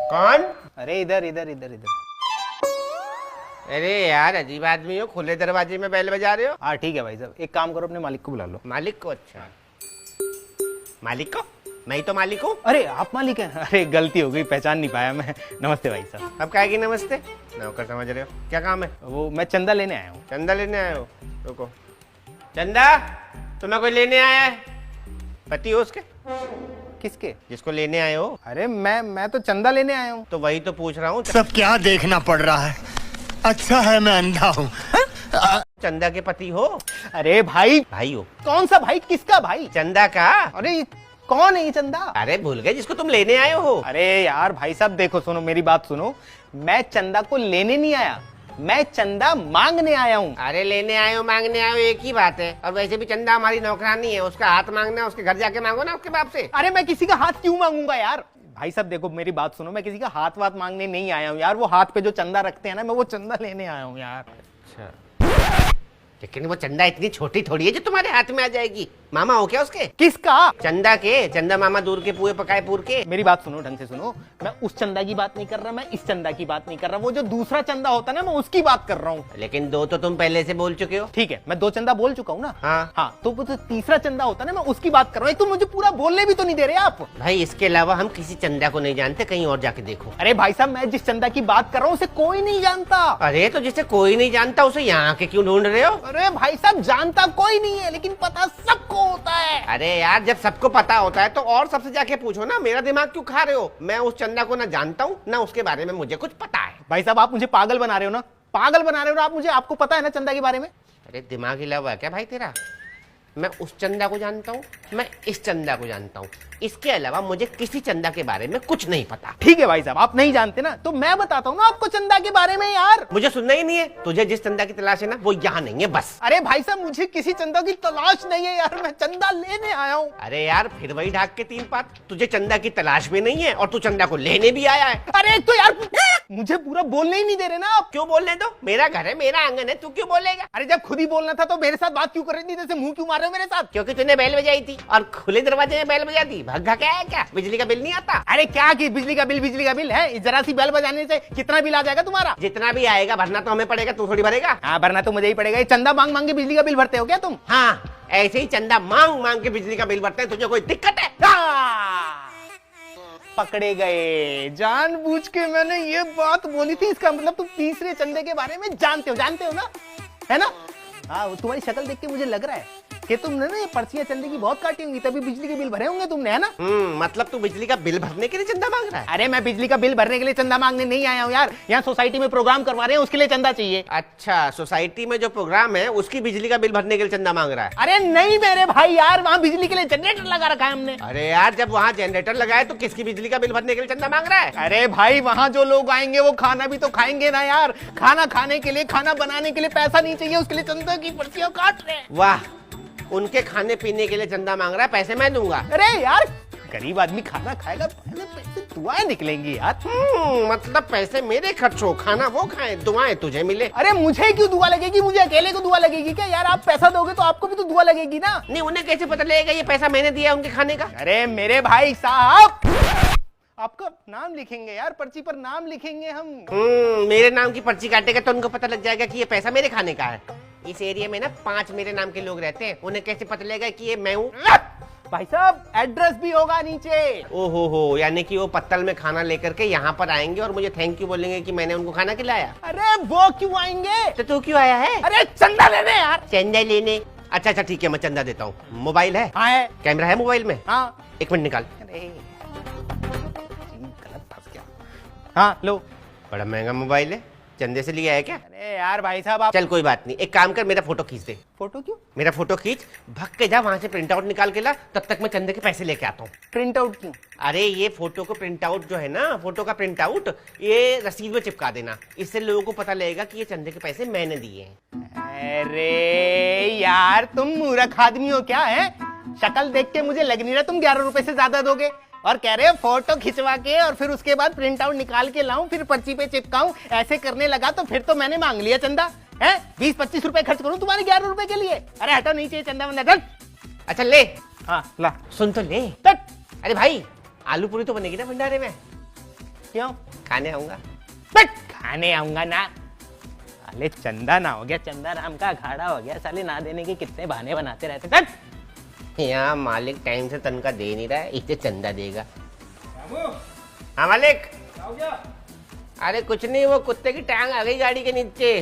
कौन? अरे इधर इधर इधर इधर। अरे यार अजीब आदमी हो, खुले दरवाजे में बैल बजा रहे हो। हाँ ठीक है भाई साहब, एक काम करो अपने मालिक को बुला लो। मालिक को? अच्छा मालिक को? मैं ही तो मालिक हूँ। अरे आप मालिक हैं? अरे गलती हो गई, पहचान नहीं पाया मैं। नमस्ते भाई साहब। अब काहे की नमस्ते? नौकर समझ रहे हो? क्या काम है? वो मैं चंदा लेने आया हूँ। चंदा लेने आए हो? रुको। चंदा तुम्हें कोई लेने आया है? पति हो उसके? किसके? जिसको लेने आए हो। अरे मैं तो चंदा लेने आया हूँ। तो वही तो पूछ रहा हूँ। सब क्या देखना पड़ रहा है, अच्छा है मैं अंधा हूँ। चंदा के पति हो? अरे भाई भाई हो? कौन सा भाई? किसका भाई? चंदा का। अरे कौन है ये चंदा? अरे भूल गए जिसको तुम लेने आए हो। अरे यार भाई साहब देखो, सुनो मेरी बात सुनो, मैं चंदा को लेने नहीं आया, मैं चंदा मांगने आया हूँ। अरे लेने आए हो मांगने आए हो एक ही बात है। और वैसे भी चंदा हमारी नौकरानी है, उसका हाथ मांगना है, उसके घर जाके मांगो ना उसके बाप से। अरे मैं किसी का हाथ क्यों मांगूंगा यार? भाई साहब देखो मेरी बात सुनो, मैं किसी का हाथ वाथ मांगने नहीं आया हूँ यार। वो हाथ पे जो चंदा रखते हैं ना, मैं वो चंदा लेने आया हूँ यार। अच्छा लेकिन वो चंदा इतनी छोटी थोड़ी है जो तुम्हारे हाथ में आ जाएगी। मामा हो क्या उसके? किसका? चंदा के। चंदा मामा दूर के पुए पकाए पूर के। मेरी बात सुनो, ढंग से सुनो, मैं उस चंदा की बात नहीं कर रहा, मैं इस चंदा की बात नहीं कर रहा, वो जो दूसरा चंदा होता है ना, मैं उसकी बात कर रहा हूँ। लेकिन दो तो तुम पहले से बोल चुके हो। ठीक है, मैं 2 चंदा बोल चुका हूँ ना। हाँ। तो वो जो तीसरा चंदा होता है ना, मैं उसकी बात कर रहा हूँ। तुम मुझे पूरा बोलने भी तो नहीं दे रहे आप। भाई इसके अलावा हम किसी चंदा को नहीं जानते, कहीं और जाके देखो। अरे भाई साहब मैं जिस चंदा की बात कर रहा हूँ उसे कोई नहीं जानता। अरे तो जिसे कोई नहीं जानता उसे यहाँ के क्यों ढूंढ रहे हो? अरे भाई साहब जानता कोई नहीं है, लेकिन पता सबको होता है। अरे यार जब सबको पता होता है तो और सबसे जाके पूछो ना, मेरा दिमाग क्यों खा रहे हो? मैं उस चंदा को ना जानता हूँ ना उसके बारे में मुझे कुछ पता है। भाई साहब आप मुझे पागल बना रहे हो ना, पागल बना रहे हो ना आप मुझे। आपको पता है ना चंदा के बारे में? अरे दिमाग हिला हुआ है क्या भाई तेरा? मैं उस चंदा को जानता हूँ, मैं इस चंदा को जानता हूँ, इसके अलावा मुझे किसी चंदा के बारे में कुछ नहीं पता। ठीक है भाई साहब, आप नहीं जानते ना, तो मैं बताता हूँ ना आपको चंदा के बारे में यार। मुझे सुनना ही नहीं है। तुझे जिस चंदा की तलाश है ना वो यहाँ नहीं है बस। अरे भाई साहब मुझे किसी चंदा की तलाश नहीं है यार, मैं चंदा लेने आया हूँ। अरे यार फिर वही ढाक के 3 पात। तुझे चंदा की तलाश भी नहीं है और तू चंदा को लेने भी आया है। अरे तो यार मुझे पूरा बोलने ही नहीं दे रहे ना आप। क्यों बोलने दो? मेरा घर है, मेरा आंगन है, तू क्यों बोलेगा? अरे जब खुद ही बोलना था तो मेरे साथ बात क्यों कर रही थी? जैसे मुंह क्यों मार रहे हो मेरे साथ? क्योंकि तूने बैल बजाई थी और खुले दरवाजे में बैल बजा दी। भग्गा क्या है क्या? बिजली का बिल नहीं आता? अरे क्या कि बिजली का बिल है? जरा सी बेल बजाने से कितना बिल आ जाएगा तुम्हारा? जितना भी आएगा भरना तो हमें पड़ेगा, तू थोड़ी भरेगा। हाँ भरना तो मुझे ही पड़ेगा। ये चंदा मांग मांग के बिजली का बिल भरते हो क्या तुम? हाँ ऐसे ही चंदा मांग मांग के बिजली का बिल भरते हैं। तुझे कोई दिक्कत है? पकड़े गए। जानबूझ के मैंने ये बात बोली थी, इसका मतलब तुम तीसरे चंदे के बारे में जानते हो ना, है ना? हाँ तुम्हारी शक्ल देख के मुझे लग रहा है कि तुमने ना ये पर्चियां चंदे की बहुत काटी होंगी, तभी बिजली के बिल भरे होंगे तुमने, है ना? मतलब तू बिजली का बिल भरने के लिए चंदा मांग रहा है? अरे मैं बिजली का बिल भरने के लिए चंदा मांगने नहीं आया हूँ यार। यहाँ सोसाइटी में प्रोग्राम करवा रहे हैं, उसके लिए चंदा चाहिए। अच्छा सोसाइटी में जो प्रोग्राम है उसकी बिजली का बिल भरने के लिए चंदा मांग रहा है? अरे नहीं मेरे भाई यार, वहाँ बिजली के लिए जनरेटर लगा रखा है हमने। अरे यार जब वहाँ जनरेटर लगाए तो किसकी बिजली का बिल भरने के लिए चंदा मांग रहा है? अरे भाई वहाँ जो लोग आएंगे वो खाना भी तो खाएंगे ना यार। खाना खाने के लिए, खाना बनाने के लिए पैसा नहीं चाहिए, उसके लिए चंदा की पर्चियां काट रहे हैं। वाह, उनके खाने पीने के लिए चंदा मांग रहा है, पैसे मैं दूंगा। अरे यार गरीब आदमी खाना खाएगा, पहले पैसे दुआएं निकलेंगी यार। मतलब पैसे मेरे खर्च हो, खाना वो खाए, दुआएं तुझे मिले। अरे मुझे क्यों दुआ लगेगी? मुझे अकेले को दुआ लगेगी क्या यार? आप पैसा दोगे तो आपको भी तो दुआ लगेगी ना। नहीं उन्हें कैसे पता लगेगा ये पैसा मैंने दिया है उनके खाने का? अरे मेरे भाई साहब आपका नाम लिखेंगे यार, पर्ची पर नाम लिखेंगे हम। मेरे नाम की पर्ची काटेगा तो उनको पता लग जाएगा कि ये पैसा मेरे खाने का है। इस एरिया में ना 5 मेरे नाम के लोग रहते हैं, उन्हें कैसे पता लगेगा कि ये मैं हूँ? भाई साहब एड्रेस भी होगा नीचे। ओहो हो, यानी कि वो पत्तल में खाना लेकर के यहाँ पर आएंगे और मुझे थैंक यू बोलेंगे कि मैंने उनको खाना खिलाया। अरे वो क्यों आएंगे? तो तू क्यों आया है? अरे चंदा लेने यार। चंदा लेने? अच्छा ठीक है मैं चंदा देता हूँ। मोबाइल है? हाँ है। कैमरा है मोबाइल में? हाँ 1 मिनट निकाल। अरे गलत फंस गया। हाँ लो। बड़ा महंगा मोबाइल है, चंदे से लिया है क्या? अरे यार भाई साहब आप। चल कोई बात नहीं, एक काम कर मेरा फोटो खींच दे। फोटो क्यों? मेरा फोटो खींच, भग के जा वहां से प्रिंट आउट निकाल के ला, तब तक मैं चंदे के पैसे लेके आता हूँ। प्रिंट आउट क्यों? अरे ये फोटो को प्रिंट आउट जो है ना, फोटो का प्रिंट आउट ये रसीद में चिपका देना, इससे लोगों को पता लगेगा कि ये चंदे के पैसे मैंने दिए हैं। अरे यार तुम मूर्ख आदमी हो क्या है? शक्ल देख के मुझे लग नहीं रहा तुम 11 रुपए से ज्यादा दोगे, और कह रहे हो फोटो खिंचवा के और फिर उसके बाद प्रिंट आउट निकाल के लाऊं, फिर पर्ची पे चिपकाऊं। ऐसे करने लगा तो फिर तो मैंने मांग लिया चंदा है। 20-25 रुपए खर्च करूं तुम्हारे 11 रुपए के लिए? अरे हटो, नहीं चाहिए चंदा वंदा। अच्छा ले। हाँ ला। सुन तो ले। अरे भाई आलू पूरी तो बनेगी ना भंडारे में? क्यों? खाने आऊंगा। बट खाने आऊंगा ना। साले चंदा ना हो गया, चंदा नाम का अखाड़ा हो गया। साले ना देने के कितने बहाने बनाते रहते। हट। यहाँ मालिक टाइम से तनख्वाह दे नहीं रहा है, इससे चंदा देगा। हाँ मालिक। अरे कुछ नहीं, वो कुत्ते की टांग आ गई गाड़ी के नीचे।